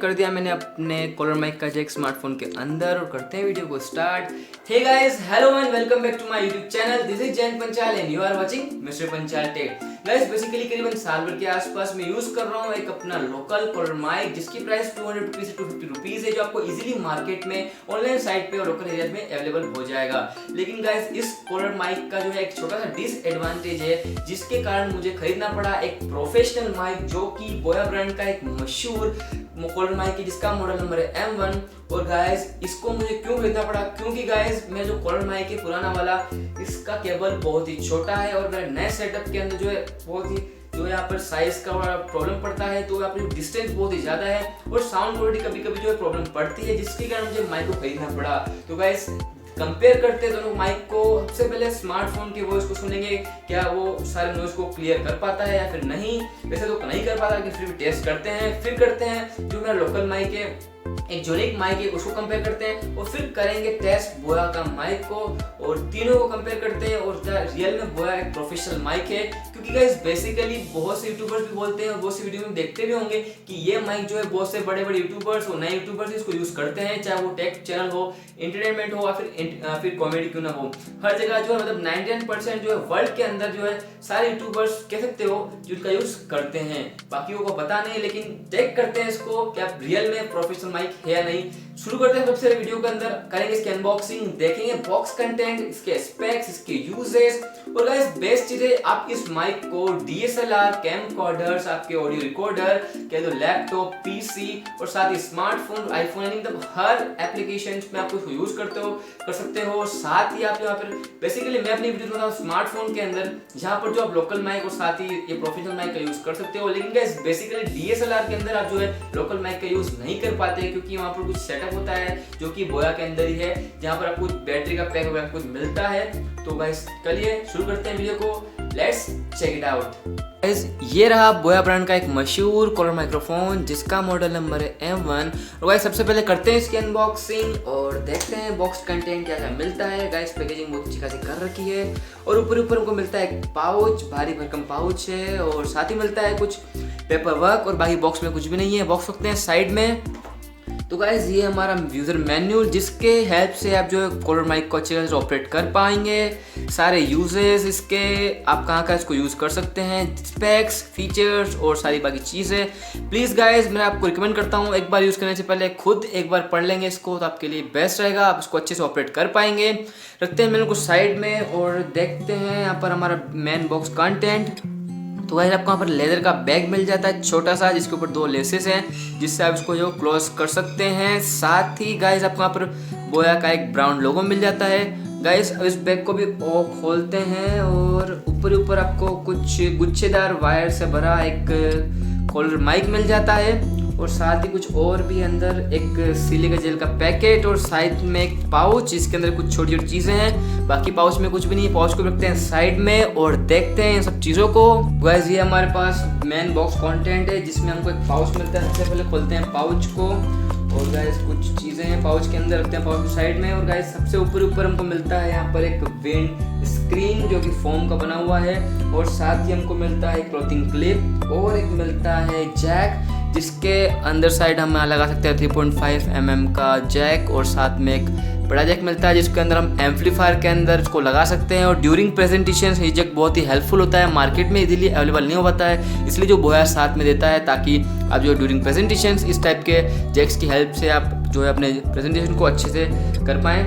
कर दिया मैंने अपने कॉलर माइक का जैक स्मार्टफोन के अंदर और करते हैं वीडियो को start. Hey guys, hello and welcome back to my YouTube channel. This is Jayant Panchal and you are watching mister Panchal tech. Guys basically करीबन साल भर के आसपास मैं यूज कर रहा हूँ एक अपना लोकल कॉलर माइक जिसकी प्राइस 200 रुपीज से 250 रुपीज है, जो आपको इजीली मार्केट में ऑनलाइन साइट पे और लोकल एरिया में अवेलेबल हो जाएगा। लेकिन गाइस इस कॉलर माइक का जो है एक छोटा सा डिसएडवांटेज है जिसके कारण मुझे खरीदना पड़ा एक प्रोफेशनल माइक जो कि बोया ब्रांड का एक मशहूर कॉलर माइक है जिसका मॉडल नंबर है M1। और गाइस इसको मुझे क्यों खरीदना पड़ा, क्योंकि गाइस मेरा जो कॉलर माइक है पुराना वाला, इसका केबल बहुत ही छोटा है और मेरे नए सेटअप के अंदर जो है बहुत ही जो यहाँ पर साइज का प्रॉब्लम पड़ता है, तो यहाँ पर डिस्टेंस बहुत ही ज्यादा है और साउंड क्वालिटी कभी कभी जो है प्रॉब्लम पड़ती है, जिसके कारण मुझे माइक को खरीदना पड़ा। तो गाइस कंपेयर करते हैं दोनों माइक को। सबसे पहले स्मार्टफोन की वॉइस को सुनेंगे, क्या वो सारे नॉइज को क्लियर कर पाता है या फिर नहीं। वैसे तो नहीं कर पाता लेकिन फिर भी टेस्ट करते हैं। फिर करते हैं जो मेरा लोकल माइक है, एक जोनिक माइक है, उसको कंपेयर करते हैं और फिर करेंगे टेस्ट बोया का माइक को और तीनों को कंपेयर करते हैं। और क्या रियल में बोया एक प्रोफेशनल माइक है, क्योंकि गाइस बेसिकली बहुत से यूट्यूबर्स भी बोलते हैं और बहुत सी वीडियो में देखते भी होंगे कि ये माइक जो है बहुत से बड़े बड़े यूट्यूबर्स और नए यूट्यूबर्स इसको यूज करते हैं, चाहे वो टेक चैनल हो, एंटरटेनमेंट हो या फिर कॉमेडी क्यों ना हो। हर जगह जो है मतलब 99% जो है वर्ल्ड के अंदर जो है सारे यूट्यूबर्स कह सकते हो जिनका यूज करते हैं। बाकियों को पता नहीं, लेकिन चेक करते हैं इसको क्या रियल में प्रोफेशनल माइक है या नहीं। शुरू करते हैं सबसे वीडियो के अंदर, करेंगे इसकी अनबॉक्सिंग, देखेंगे बॉक्स कंटेंट, इसके स्पेक्स, इसके यूजेस। और गाइस बेस्ट चीज है आप इस माइक को DSLR, कैमकॉर्डर्स, आपके ऑडियो रिकॉर्डर, कह दो लैपटॉप, पीसी और साथ ही स्मार्टफोन, आईफोन, यानी मतलब हर एप्लीकेशन में आप इसको यूज कर सकते हो। साथ ही आप यहाँ पर बेसिकली मैं अपनी वीडियो बनाऊँ स्मार्टफोन के अंदर, जहाँ पर जो आप लोकल माइक और साथ ही ये प्रोफेशनल माइक का यूज कर सकते हो। लेकिन गाइस बेसिकली DSLR के अंदर आप जो है लोकल माइक का यूज नहीं कर पाते, क्योंकि वहाँ पर कुछ सेटअप होता है जो कि बोया के अंदर ही है, जहाँ पर आपको बैटरी का पैक वगैरह कुछ मिलता है। तो गाइस चलिए शुरू करते हैं वीडियो को, let's check it out. Guys ये रहा बोया ब्रांड का एक मशहूर कॉलर माइक्रोफोन जिसका मॉडल नंबर है M1। और गाइस सबसे पहले करते हैं इसकी अनबॉक्सिंग और देखते हैं बॉक्स कंटेंट क्या क्या मिलता है। गाइस पैकेजिंग बहुत अच्छी खासी कर रखी है और ऊपर हमको मिलता है एक पाउच, भारी भरकम पाउच है और साथ ही मिलता है कुछ पेपर वर्क और बाकी बॉक्स में कुछ भी नहीं है। बॉक्स रखते हैं साइड में। तो गाइस ये हमारा यूज़र मैन्यूल जिसके हेल्प से आप जो है कॉलर माइक को अच्छे से ऑपरेट कर पाएंगे। सारे यूजेस इसके, आप कहाँ का इसको यूज़ कर सकते हैं, स्पेक्स, फीचर्स और सारी बाकी चीज़ें। प्लीज़ गाइस मैं आपको रिकमेंड करता हूँ एक बार यूज़ करने से पहले खुद एक बार पढ़ लेंगे इसको, तो आपके लिए बेस्ट रहेगा, आप इसको अच्छे से ऑपरेट कर पाएंगे। रखते हैं मेनू को साइड में और देखते हैं यहाँ पर हमारा मेन बॉक्स कंटेंट। तो गाइस आपको यहाँ पर लेदर का बैग मिल जाता है छोटा सा, जिसके ऊपर 2 लेसेस हैं जिससे आप इसको जो क्लोज कर सकते हैं। साथ ही गाइस आपको यहाँ पर बोया का एक ब्राउन लोगो मिल जाता है। गाइस अब इस बैग को भी खोलते हैं और ऊपर आपको कुछ गुच्छेदार वायर से भरा एक कॉलर माइक मिल जाता है और साथ ही कुछ और भी अंदर एक सिलिका जेल का पैकेट और साइड में एक पाउच जिसके अंदर कुछ छोटी छोटी चीजें हैं। बाकी पाउच में कुछ भी नहीं है। पाउच को रखते हैं साइड में और देखते हैं इन सब चीजों को। गाइस ये हमारे पास मेन बॉक्स कंटेंट है जिसमें हमको एक पाउच मिलता है। सबसे पहले खोलते हैं पाउच को और गाइस कुछ चीजें हैं पाउच के अंदर, रखते हैं पाउच को साइड में। और गाइस सबसे ऊपर हमको मिलता है यहाँ पर एक विंड स्क्रीन जो कि फोम का बना हुआ है और साथ ही हमको मिलता है क्लॉथिंग क्लिप और एक मिलता है जैक, जिसके अंदर साइड हम लगा सकते हैं 3.5 mm का जैक और साथ में एक बड़ा जैक मिलता है जिसके अंदर हम एम्पलीफायर के अंदर इसको लगा सकते हैं। और ड्यूरिंग प्रेजेंटेशन ये जैक बहुत ही हेल्पफुल होता है, मार्केट में इजीली अवेलेबल नहीं हो पाता है, इसलिए जो बोया साथ में देता है ताकि आप जो ड्यूरिंग प्रेजेंटेशन इस टाइप के जैक्स की हेल्प से आप जो है अपने प्रेजेंटेशन को अच्छे से कर पाएँ।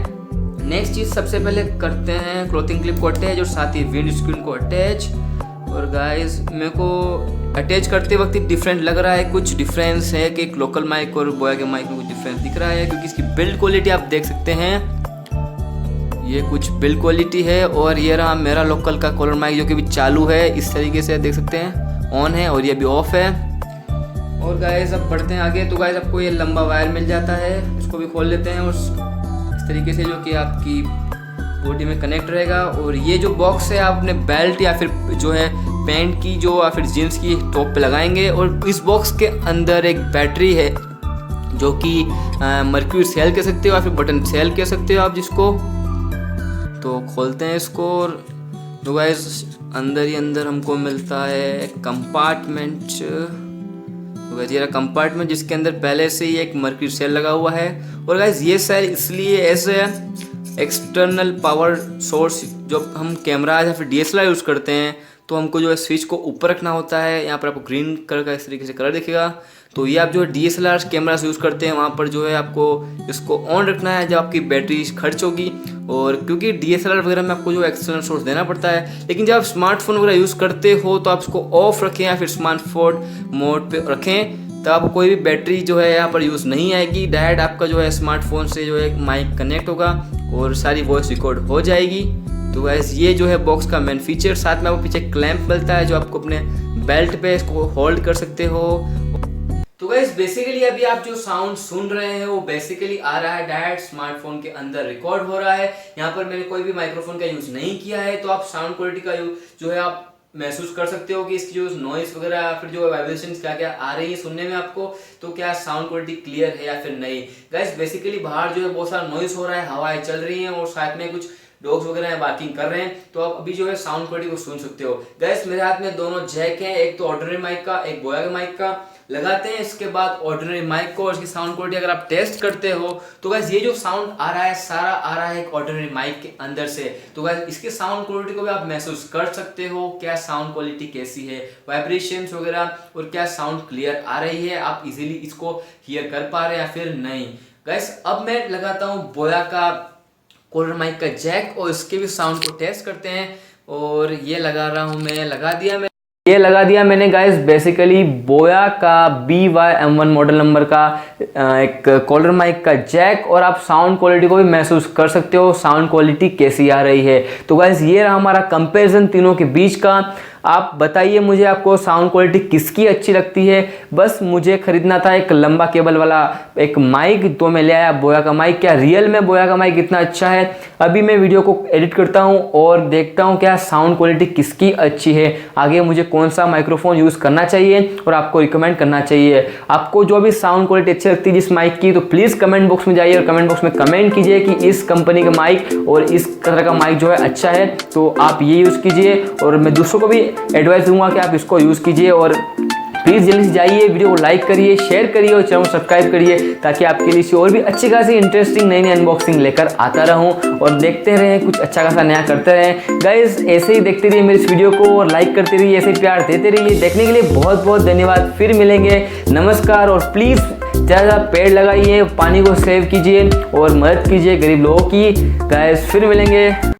नेक्स्ट चीज़ सबसे पहले करते हैं क्लॉथिंग क्लिप को अटैच और साथ ही विंड स्क्रीन को अटैच। और गाइस मेरे को अटैच करते वक्त डिफरेंट लग रहा है, कुछ डिफरेंस है कि एक लोकल माइक और बोया के माइक में कुछ डिफरेंस दिख रहा है, क्योंकि इसकी बिल्ड क्वालिटी आप देख सकते हैं, ये कुछ बिल्ड क्वालिटी है। और ये रहा मेरा लोकल का कॉलर माइक जो कि भी चालू है, इस तरीके से देख सकते हैं ऑन है और ये भी ऑफ है। और गाइस अब बढ़ते हैं आगे। तो गाइस आपको ये लंबा वायर मिल जाता है, इसको भी खोल लेते हैं और इस तरीके से जो कि आपकी बॉडी में कनेक्ट रहेगा। और ये जो बॉक्स है आप अपने बेल्ट या फिर जो है पैंट की जो या फिर जीन्स की टॉप पे लगाएंगे। और इस बॉक्स के अंदर एक बैटरी है जो कि मर्क्यूरी सेल कह सकते हो या फिर बटन सेल कह सकते हो आप जिसको। तो खोलते हैं इसको और तो गाइस अंदर ही अंदर हमको मिलता है कंपार्टमेंट। तो गाइस ये रहा कंपार्टमेंट जिसके अंदर पहले से ही एक मर्क्यूरी सेल लगा हुआ है। और गाइस ये सेल इसलिए ऐसे एक्सटर्नल पावर सोर्स, जब हम कैमरा या फिर DSLR यूज़ करते हैं तो हमको जो है स्विच को ऊपर रखना होता है। यहाँ पर आपको ग्रीन कलर का इस तरीके से कलर दिखेगा। तो ये आप जो है DSLR कैमरा से यूज़ करते हैं, वहाँ पर जो है आपको इसको ऑन रखना है जब आपकी बैटरी खर्च होगी। और क्योंकि DSLR वगैरह में आपको जो एक्सटर्नल सोर्स देना पड़ता है, लेकिन जब आप स्मार्टफोन वगैरह यूज़ करते हो तो आप इसको ऑफ रखें या फिर स्मार्टफोन मोड पे रखें, तो आपको कोई भी बैटरी जो है यहाँ पर यूज़ नहीं आएगी। डायरेक्ट आपका जो है स्मार्टफोन से जो है माइक कनेक्ट होगा और सारी वॉइस रिकॉर्ड हो जाएगी। तो गैस ये जो है बॉक्स का मेन फीचर। साथ में आपको पीछे क्लैंप मिलता है जो आपको अपने बेल्ट पे इसको होल्ड कर सकते हो। तो गैस बेसिकली अभी आप जो साउंड सुन रहे हैं वो बेसिकली आ रहा है डायरेक्ट स्मार्टफोन के अंदर रिकॉर्ड हो रहा है। यहाँ पर मैंने कोई भी माइक्रोफोन का यूज़ नहीं किया है, तो आप साउंड क्वालिटी का जो है आप महसूस कर सकते हो कि इसकी जो नॉइस वगैरह फिर जो वाइब्रेशंस क्या क्या आ रही है सुनने में आपको, तो क्या साउंड क्वालिटी क्लियर है या फिर नहीं। गाइस बेसिकली बाहर जो है बहुत सारा नॉइस हो रहा है, हवाएं चल रही हैं और साथ में कुछ डॉग्स वगैरह बार्किंग कर रहे हैं, तो आप अभी जो है साउंड क्वालिटी को सुन सकते हो। गाइस मेरे हाथ में दोनों जैक हैं, एक तो ऑर्डिनरी माइक का, एक बोया के माइक का। लगाते हैं इसके बाद ऑर्डिनरी माइक को और इसकी साउंड क्वालिटी अगर आप टेस्ट करते हो तो गाइस ये जो साउंड आ रहा है सारा आ रहा है एक ऑर्डिनरी माइक के अंदर से। तो गाइस इसके साउंड क्वालिटी को भी आप महसूस कर सकते हो, क्या साउंड क्वालिटी कैसी है, वाइब्रेशंस वगैरह, और क्या साउंड क्लियर आ रही है, आप इजीली इसको हियर कर पा रहे हैं या फिर नहीं। गाइस अब मैं लगाता हूँ बोया का कॉलर माइक का जैक और इसके भी साउंड को टेस्ट करते हैं। और ये लगा रहा हूँ मैं, ये लगा दिया मैंने गाइस बेसिकली बोया का BY-M1 मॉडल नंबर का एक कॉलर माइक का जैक, और आप साउंड क्वालिटी को भी महसूस कर सकते हो साउंड क्वालिटी कैसी आ रही है। तो गाइस ये रहा हमारा कंपैरिजन तीनों के बीच का। आप बताइए मुझे आपको साउंड क्वालिटी किसकी अच्छी लगती है। बस मुझे खरीदना था एक लंबा केबल वाला एक माइक, तो मैं ले आया बोया का माइक। क्या रियल में बोया का माइक इतना अच्छा है? अभी मैं वीडियो को एडिट करता हूं और देखता हूं क्या साउंड क्वालिटी किसकी अच्छी है, आगे मुझे कौन सा माइक्रोफोन यूज़ करना चाहिए और आपको रिकमेंड करना चाहिए। आपको जो भी साउंड क्वालिटी अच्छी लगती है जिस माइक की, तो प्लीज़ कमेंट बॉक्स में जाइए और कमेंट बॉक्स में कमेंट कीजिए कि इस कंपनी का माइक और इस तरह का माइक जो है अच्छा है, तो आप ये यूज़ कीजिए। और मैं दूसरों को भी एडवाइस दूंगा कि आप इसको यूज़ कीजिए। और प्लीज़ जल्दी से जाइए, वीडियो को लाइक करिए, शेयर करिए और चैनल को सब्सक्राइब करिए, ताकि आपके लिए इसी और भी अच्छी खासी इंटरेस्टिंग नई नई अनबॉक्सिंग लेकर आता रहूं और देखते रहें, कुछ अच्छा खासा नया करते रहें। गाइस ऐसे ही देखते रहिए मेरे इस वीडियो को और लाइक करते रहिए, ऐसे प्यार देते रहिए। देखने के लिए बहुत बहुत धन्यवाद, फिर मिलेंगे, नमस्कार। और प्लीज़ ज़्यादा पेड़ लगाइए, पानी को सेव कीजिए और मदद कीजिए गरीब लोगों की। गाइस फिर मिलेंगे।